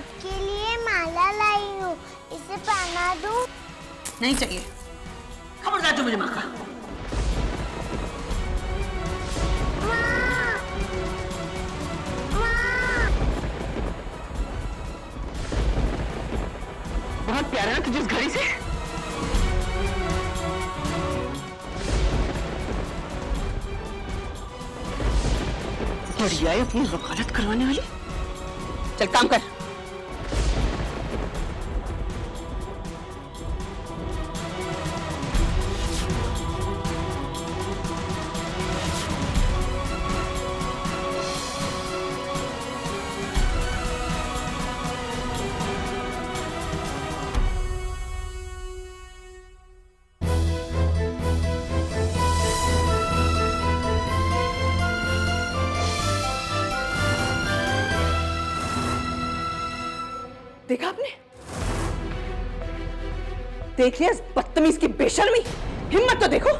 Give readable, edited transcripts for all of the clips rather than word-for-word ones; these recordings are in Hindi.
आपके लिए माला लाई हूँ, इसे पहना दूँ? नहीं चाहिए। खबरदार जो मुझे माँ का। माँ! माँ! बहुत प्यारा है तुझे इस घड़ी से। बढ़िया है अपनी वकालत करवाने वाली। चल काम कर। देखा आपने? देख लिया इस बदतमीज की बेशर्मी। हिम्मत तो देखो,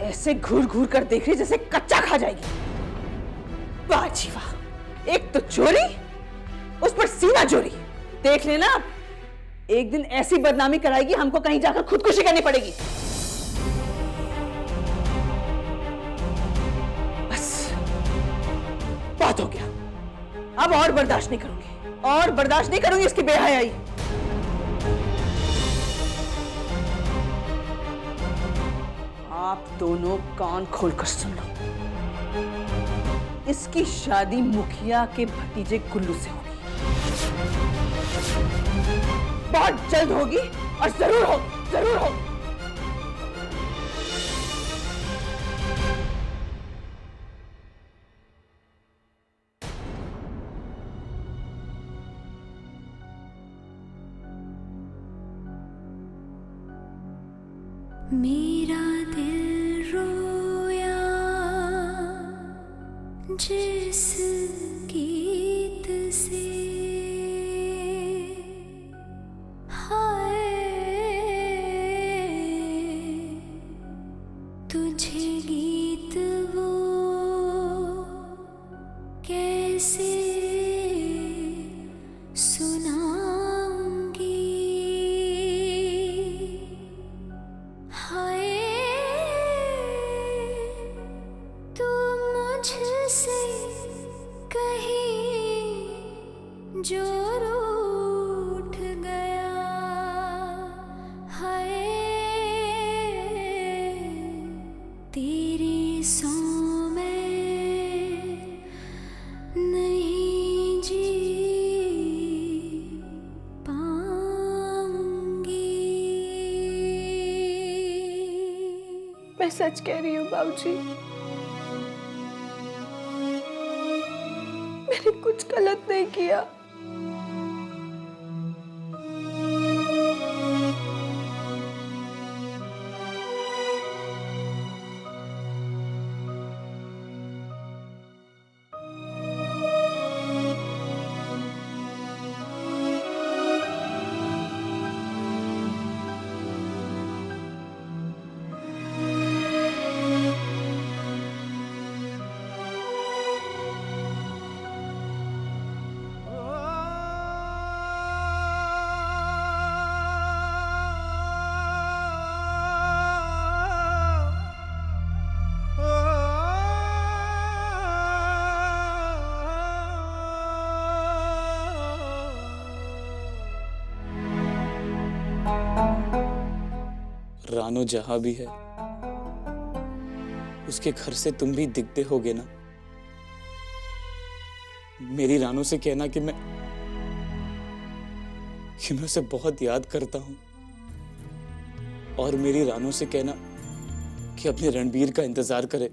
ऐसे घूर घूर कर देख रही जैसे कच्चा खा जाएगी। वाह जी वाह, एक तो चोरी, उस पर सीना चोरी। देख लेना, एक दिन ऐसी बदनामी कराएगी हमको कहीं जाकर खुदकुशी करनी पड़ेगी। बस बात हो गया, अब और बर्दाश्त नहीं करूंगी, और बर्दाश्त नहीं करूंगी इसकी बेहयाई। आप दोनों कान खोलकर सुन लो, इसकी शादी मुखिया के भतीजे गुल्लू से होगी। बहुत जल्द होगी और जरूर होगी, जरूर होगी। मेरा दिल रोया जिस गीत से, हाय तुझे गीत वो कैसे जो रूठ गया, हाय तेरी सौ मैं नहीं जी पाऊंगी। मैं सच कह रही हूँ बाबूजी, मैंने कुछ गलत नहीं किया। रानो जहां भी है उसके घर से तुम भी दिखते होगे ना। मेरी रानो से कहना कि मैं उसे बहुत याद करता हूं, और मेरी रानो से कहना कि अपने रणबीर का इंतजार करे।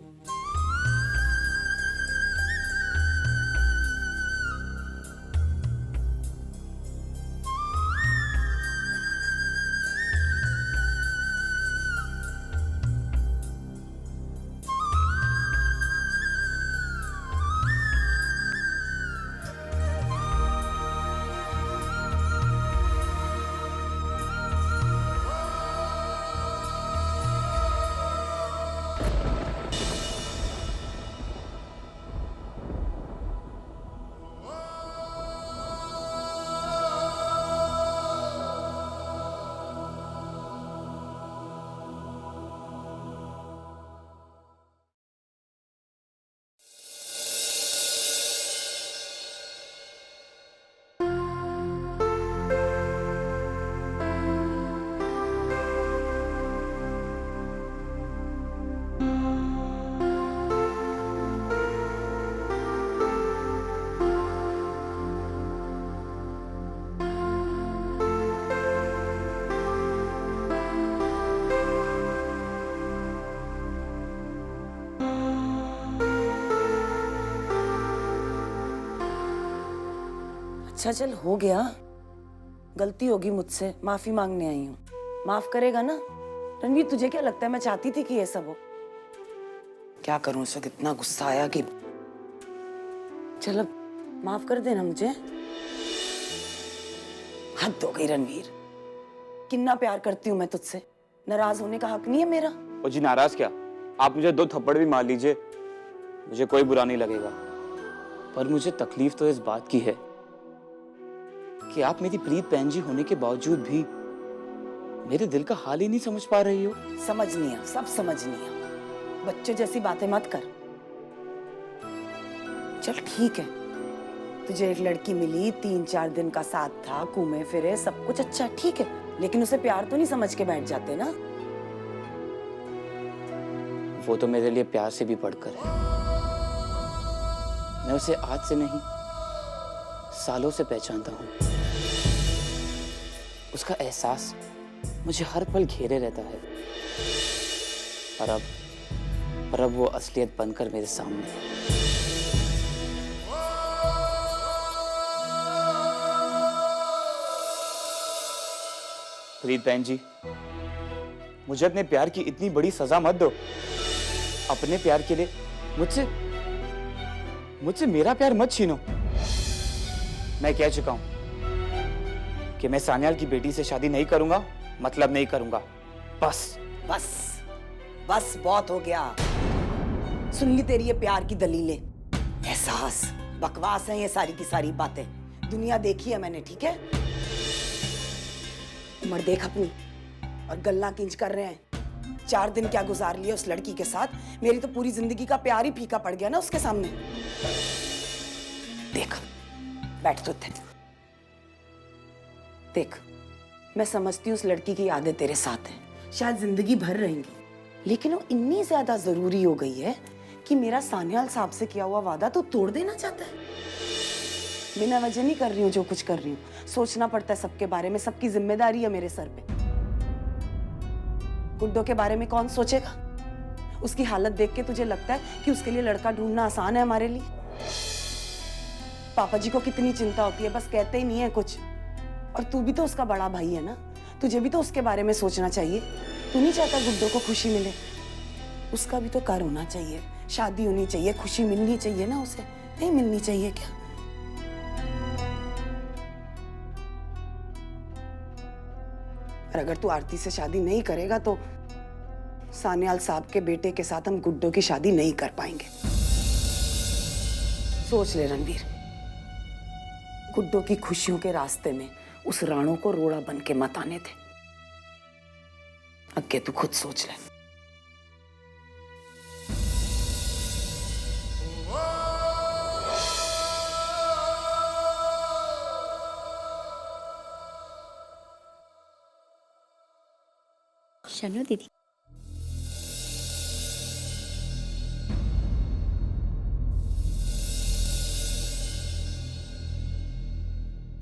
अच्छा चल, हो गया, गलती होगी मुझसे, माफी मांगने आई हूँ। माफ करेगा ना? रणवीर तुझे क्या लगता है मैं चाहती थी कि ये सब हो? क्या करूं, उस वक्त इतना गुस्सा आया कि चल अब माफ कर देना मुझे। हद हो गई रणवीर, कितना प्यार करती हूँ मैं तुझसे, नाराज होने का हक नहीं है मेरा। और जी नाराज क्या, आप मुझे 2 थप्पड़ भी मार लीजिए, मुझे कोई बुरा नहीं लगेगा। पर मुझे तकलीफ तो इस बात की है कि आप मेरी प्रीत बहन जी होने के बावजूद भी मेरे दिल का हाल ही नहीं समझ पा रही हो। समझनी है, सब समझनी है, बच्चे जैसी बातें मत कर। चल ठीक है, तुझे एक लड़की मिली, 3-4 दिन का साथ था, घूमे फिरे, सब कुछ अच्छा, ठीक है, लेकिन उसे प्यार तो नहीं समझ के बैठ जाते ना। वो तो मेरे लिए प्यार से भी बढ़कर है। मैं उसे आज से नहीं, सालों से पहचानता हूँ। उसका एहसास मुझे हर पल घेरे रहता है। पर अब वो असलियत बनकर मेरे सामने है। प्रीत बहन जी, मुझे अपने प्यार की इतनी बड़ी सजा मत दो। अपने प्यार के लिए मुझसे मेरा प्यार मत छीनो। मैं कह चुका हूं कि मैं सान्याल की बेटी से शादी नहीं करूंगा, मतलब नहीं करूंगा। बस बस बस, बहुत हो गया। सुन ली तेरी ये प्यार की दलीलें, एहसास, बकवास है ये सारी की सारी बातें। दुनिया देखी है मैंने, ठीक है? उम्र देख अपनी, और गल्ला किंच कर रहे हैं। 4 दिन क्या गुजार लिए उस लड़की के साथ, मेरी तो पूरी जिंदगी का प्यार ही फीका पड़ गया ना उसके सामने। देख, बैठ तो देख, मैं समझती हूँ उस लड़की की यादें तेरे साथ हैं, शायद जिंदगी भर रहेंगी, लेकिन वो इतनी ज्यादा जरूरी हो गई है कि मेरा सान्याल साहब से किया हुआ वादा तो तोड़ देना चाहता है। बिना वजह नहीं कर रही हूँ जो कुछ कर रही हूँ, सोचना पड़ता है सबके बारे में, सबकी जिम्मेदारी है मेरे सर पे। गुड्डो के बारे में कौन सोचेगा? उसकी हालत देख के तुझे लगता है कि उसके लिए लड़का ढूंढना आसान है हमारे लिए? पापा जी को कितनी चिंता होती है, बस कहते ही नहीं है कुछ। और तू भी तो उसका बड़ा भाई है ना, तुझे भी तो उसके बारे में सोचना चाहिए। तू नहीं चाहता गुड्डो को खुशी मिले? उसका भी तो घर होना चाहिए, शादी होनी चाहिए, खुशी मिलनी चाहिए ना उसे, नहीं मिलनी चाहिए क्या? और अगर तू आरती से शादी नहीं करेगा तो सान्याल साहब के बेटे के साथ हम गुड्डो की शादी नहीं कर पाएंगे। सोच ले रणवीर, गुड्डो की खुशियों के रास्ते में उस राणो को रोड़ा बन के मत आने थे। अगे तू खुद सोच ले। शनु दीदी,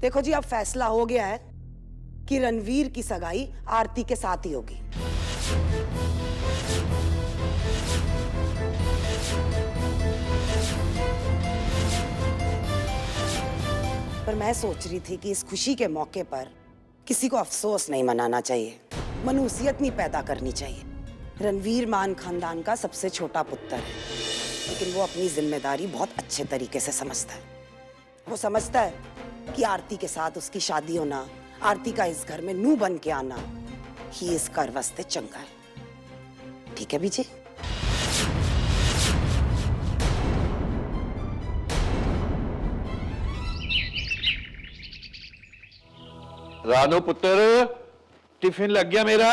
देखो जी, अब फैसला हो गया है कि रणवीर की सगाई आरती के साथ ही होगी। पर मैं सोच रही थी कि इस खुशी के मौके पर किसी को अफसोस नहीं मनाना चाहिए, मनुसियत नहीं पैदा करनी चाहिए। रणवीर मान खानदान का सबसे छोटा पुत्र है, लेकिन वो अपनी जिम्मेदारी बहुत अच्छे तरीके से समझता है। वो समझता है कि आरती के साथ उसकी शादी होना, आरती का इस घर में नूह बन के आना ही इस घर वास्ते चंगा है। ठीक है बीजी? रानो पुत्र, टिफिन लग गया मेरा।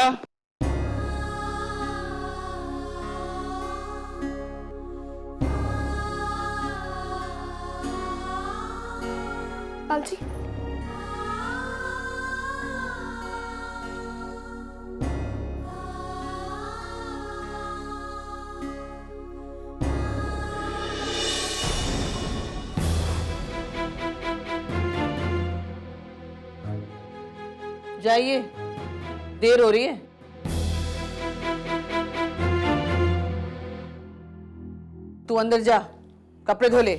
पाल जी, जाइए, देर हो रही है। तू अंदर जा, कपड़े धो ले।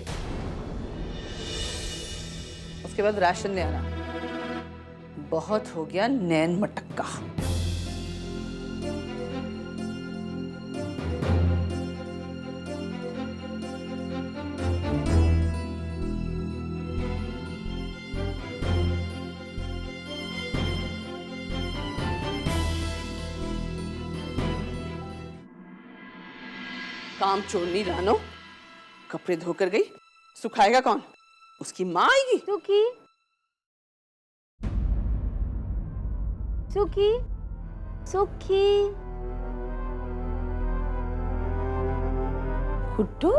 उसके बाद राशन ले आना। बहुत हो गया नैन मटक्का। काम छोड़नी रानो, कपड़े धोकर गई, सुखाएगा कौन? उसकी माँ आएगी। सुखी सुखी सुखी गुड्डू,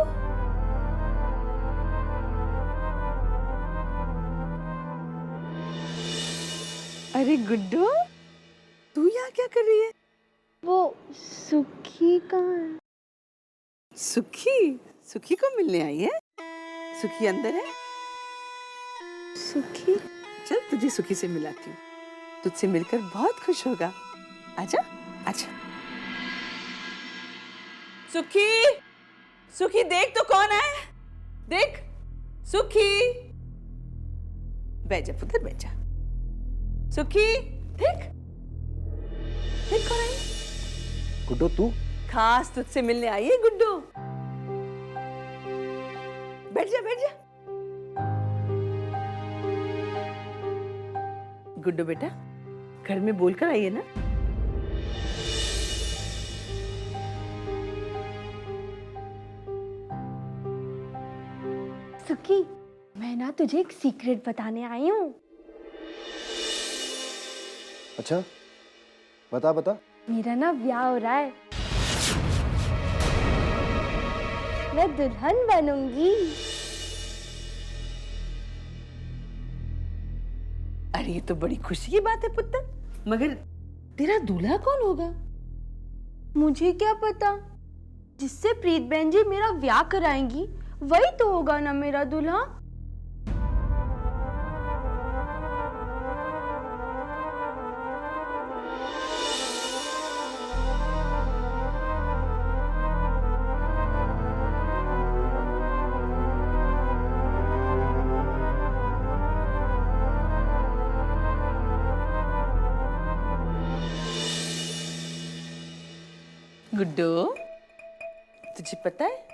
अरे गुड्डू, तू यहाँ क्या कर रही है? वो सुखी कहाँ है? सुखी, सुखी को मिलने आई है। सुखी अंदर है। सुखी चल तुझे सुखी से मिलाती हूँ, तुझसे मिलकर बहुत खुश होगा। आजा आजा। सुखी, सुखी देख तो कौन है, देख सुखी। बैठ जा पुत्र, बैठ जा। सुखी देख, देख कौन आई। गुड्डू तू? खास तुझसे मिलने आई है गुड्डू। बैठ जा बैठ जा। गुड्डू बेटा, घर में बोलकर आई है ना? सुखी, मैं ना तुझे एक सीक्रेट बताने आई हूँ। अच्छा, बता बता। मेरा ना ब्याह हो रहा है, मैं दुल्हन बनूंगी। अरे ये तो बड़ी खुशी की बात है पुत्र, मगर तेरा दूल्हा कौन होगा? मुझे क्या पता, जिससे प्रीत बहन जी मेरा ब्याह कराएंगी वही तो होगा ना मेरा दूल्हा। गुड्डू, तुझे पता है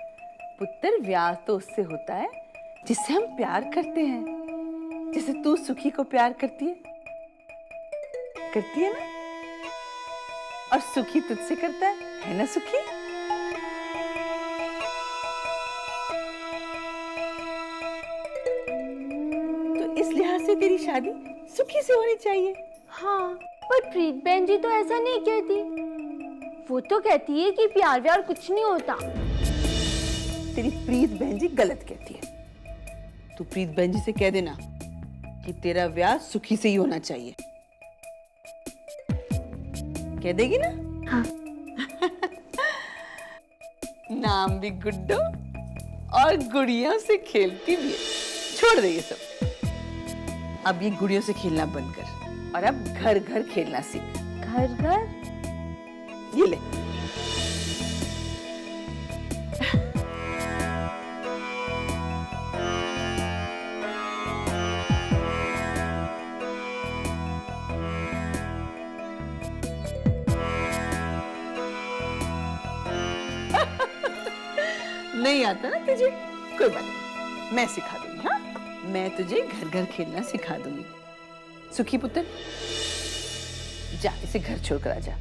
पुत्र, ब्याह तो उससे होता है जिससे हम प्यार करते हैं, जैसे तू सुखी को प्यार करती है ना? और सुखी तुझसे करता है ना सुखी? तो इस लिहाज से तेरी शादी सुखी से होनी चाहिए। हाँ, पर प्रीत बहन जी तो ऐसा नहीं कहती। वो तो कहती है कि प्यार व्यार कुछ नहीं होता। तेरी प्रीत बहन जी गलत कहती है। तू प्रीत बहन जी से कह देना कि तेरा ब्याह सुखी से ही होना चाहिए। कह देगी ना? हाँ। नाम भी गुड्डू और गुड़ियों से खेलती भी है। छोड़ दे ये सब। अब ये गुड़ियों से खेलना बंद कर और अब घर घर खेलना सीख। घर घर? ये ले। नहीं आता ना तुझे? कोई बात नहीं, मैं सिखा दूंगी। हाँ, मैं तुझे घर घर खेलना सिखा दूंगी। सुखी पुत्र, जा इसे घर छोड़कर आ जा।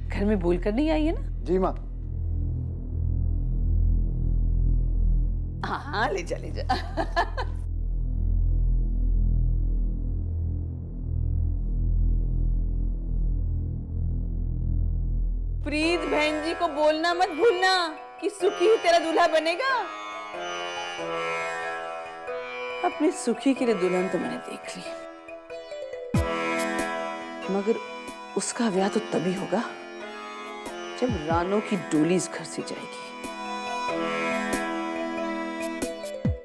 घर में बोल कर नहीं आई है ना? जी माँ। हाँ ले जा ले जा। प्रीत बहन जी को बोलना मत भूलना कि सुखी ही तेरा दूल्हा बनेगा। अपनी सुखी के लिए दुल्हन तो मैंने देख ली, मगर उसका ब्याह तो तभी होगा जब रानो की डोली इस घर से जाएगी।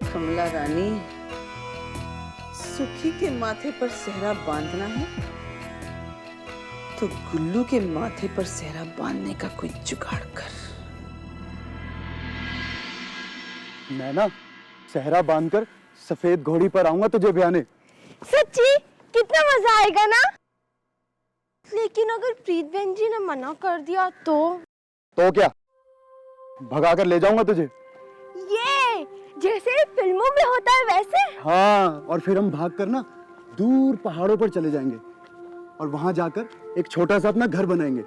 कमला रानी, सुखी के माथे पर सेहरा बांधना है तो गुल्लू के माथे पर सेहरा बांधने का कोई जुगाड़ कर। मैं ना सेहरा बांधकर सफेद घोड़ी पर आऊंगा तुझे ब्याने। सच्ची कितना मजा आएगा ना। लेकिन अगर प्रीत बहन जी ने मना कर दिया तो क्या, भगा कर ले जाऊंगा तुझे। ये जैसे फिल्मों में होता है वैसे। हाँ, और फिर हम भाग कर ना दूर पहाड़ों पर चले जाएंगे और वहां जाकर एक छोटा सा अपना घर बनाएंगे।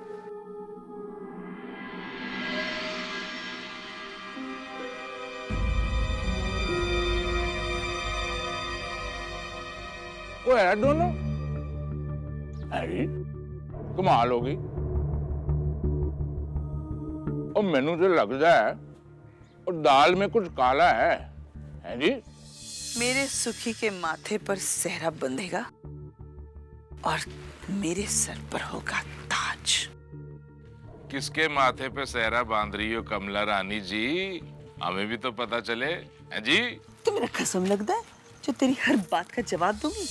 वो है दोनों है कमाल हो गई। और मैनू तो लगता है और दाल में कुछ काला है जी। मेरे सुखी के माथे पर सेहरा बंधेगा और मेरे सर पर होगा ताज। किसके माथे पे सेहरा बांध रही हो कमला रानी जी, हमें भी तो पता चले। है जी तो मेरा कसम लगता है जो तेरी हर बात का जवाब दूंगी।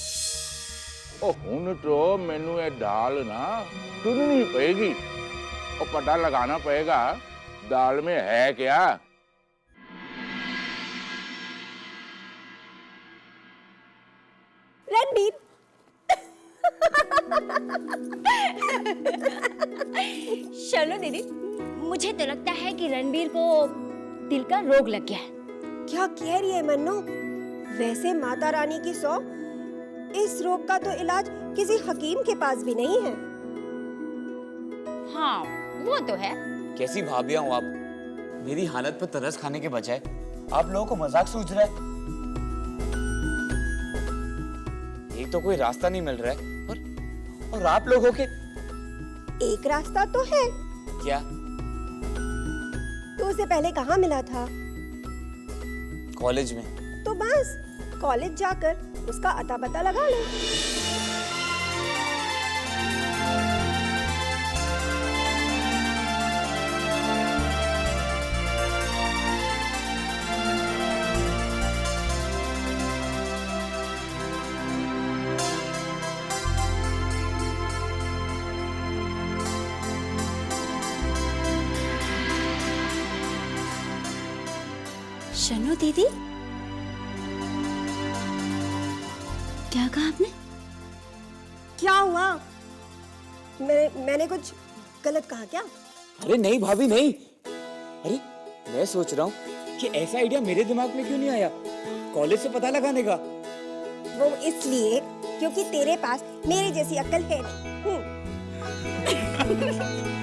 ओ हुन तो मैनू ये दाल ना चुननी पड़ेगी और पता लगाना पड़ेगा दाल में है क्या। रणबीर चलो दीदी, मुझे तो लगता है कि रणबीर को दिल का रोग लग गया है। क्या कह रही है मन्नू? वैसे माता रानी की सौ, इस रोग का तो इलाज किसी हकीम के पास भी नहीं है। हाँ वो तो है। कैसी भाभियां हो आप, मेरी हालत पर तरस खाने के बजाय आप लोगों को मजाक सूझ रहा है। एक तो कोई रास्ता नहीं मिल रहा है और आप लोगों के एक रास्ता तो है। क्या? तो उसे पहले कहाँ मिला था? कॉलेज में। तो बस कॉलेज जाकर उसका अता पता लगा ले। शनो दीदी, क्या कहा आपने? क्या हुआ? मैंने कुछ गलत कहा क्या? अरे नहीं भाभी नहीं। अरे मैं सोच रहा हूँ कि ऐसा आइडिया मेरे दिमाग में क्यों नहीं आया कॉलेज से पता लगाने का। वो इसलिए क्योंकि तेरे पास मेरे जैसी अक्ल है नहीं।